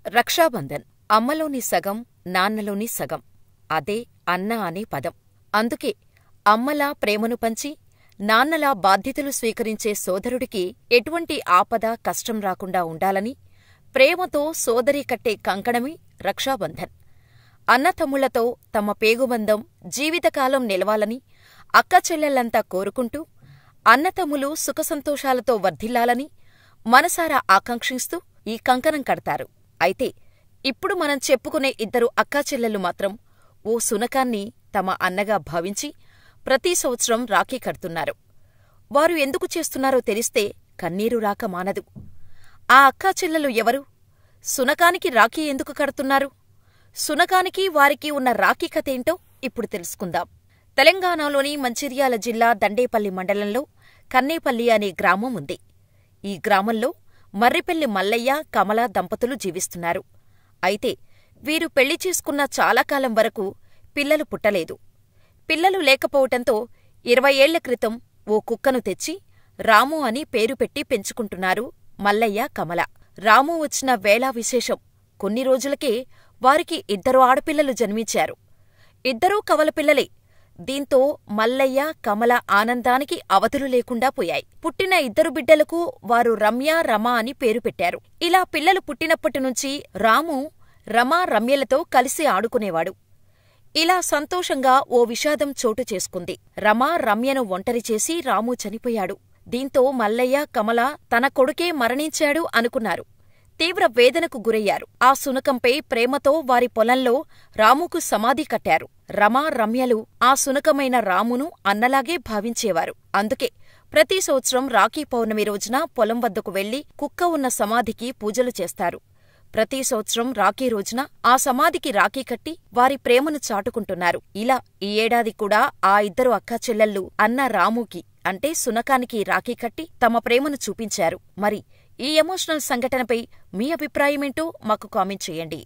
రక్షాబంధన్ అమ్మలోని సగం, నాన్నలోని సగం. అదే అన్న అనే పదం. అందుకే అమ్మలా ప్రేమను పంచి, నాన్నలా బాధ్యతలు స్వీకరించే సోదరుడికి ఎటువంటి ఆపద, కష్టం రాకుండా ఉండాలని ప్రేమతో సోదరి కట్టే కంకణమే రక్షాబంధన్. అన్నతమ్ముళ్లతో తమ పేగుబంధం జీవితకాలం నిలవాలని అక్కచెల్లెళ్లంతా కోరుకుంటూ, అన్నతమ్ములు సుఖసంతోషాలతో వర్ధిల్లాలని మనసారా ఆకాంక్షిస్తూ ఈ కంకణం కడతారు. అయితే ఇప్పుడు మనం చెప్పుకునే ఇద్దరు అక్కాచెల్లెళ్ళు మాత్రం ఓ శునకాన్ని తమ అన్నగా భావించి ప్రతి సంవత్సరం రాఖీ కడుతున్నారు. వారు ఎందుకు చేస్తున్నారో తెలిస్తే కన్నీరు రాక మానదు. ఆ అక్కాచెల్లెలు ఎవరు? శునకానికి రాఖీ ఎందుకు కడుతున్నారు? శునకానికి వారికి ఉన్న రాఖీ కథేంటో ఇప్పుడు తెలుసుకుందాం. తెలంగాణలోని మంచిర్యాల జిల్లా దండేపల్లి మండలంలో కన్నేపల్లి అనే గ్రామం ఉంది. ఈ గ్రామంలో మర్రిపెల్లి మల్లయ్య, కమల దంపతులు జీవిస్తున్నారు. అయితే వీరు పెళ్లి చేసుకున్న చాలా కాలం వరకు పిల్లలు పుట్టలేదు. పిల్లలు లేకపోవటంతో 20 ఏళ్ల క్రితం ఓ కుక్కను తెచ్చి రాము అని పేరు పెట్టి పెంచుకుంటున్నారు మల్లయ్య, కమల. రాము వచ్చిన వేళా విశేషం. కొన్ని రోజులకే వారికి 2 ఆడపిల్లలు జన్మించారు. 2 కవలపిల్లలే. దీంతో మల్లయ్య, కమల ఆనందానికి అవధులు లేకుండా పోయాయి. పుట్టిన 2 బిడ్డలకు వారు రమ్య, రమ అని పేరు పెట్టారు. ఇలా పిల్లలు పుట్టినప్పటినుంచి రాము రమ, రమ్యలతో కలిసి ఆడుకునేవాడు. ఇలా సంతోషంగా ఓ విషాదం చోటు చేసుకుంది. రమ, రమ్యను ఒంటరి చేసి రాము చనిపోయాడు. దీంతో మల్లయ్య, కమల తన కొడుకే మరణించాడు అనుకున్నారు. తీవ్ర వేదనకు గురయ్యారు. ఆ శునకంపై ప్రేమతో వారి పొలంలో రాముకు సమాధి కట్టారు. రమ, రమ్యలు ఆ శునకమైన రామును అన్నలాగే భావించేవారు. అందుకే ప్రతి సంవత్సరం రాఖీ పౌర్ణమి రోజున పొలం వద్దకు వెళ్లి కుక్క ఉన్న సమాధికి పూజలు చేస్తారు. ప్రతి సంవత్సరం రాఖీ రోజున ఆ సమాధికి రాఖీ కట్టి వారి ప్రేమను చాటుకుంటున్నారు. ఇలా ఈ ఏడాది కూడా ఆ 2 అక్కాచెల్లెళ్ళు అన్న రాముకి అంటే శునకానికి రాఖీ కట్టి తమ ప్రేమను చూపించారు. మరి ఈ ఎమోషనల్ సంఘటనపై మీ అభిప్రాయమేంటో మాకు కామెంట్ చేయండి.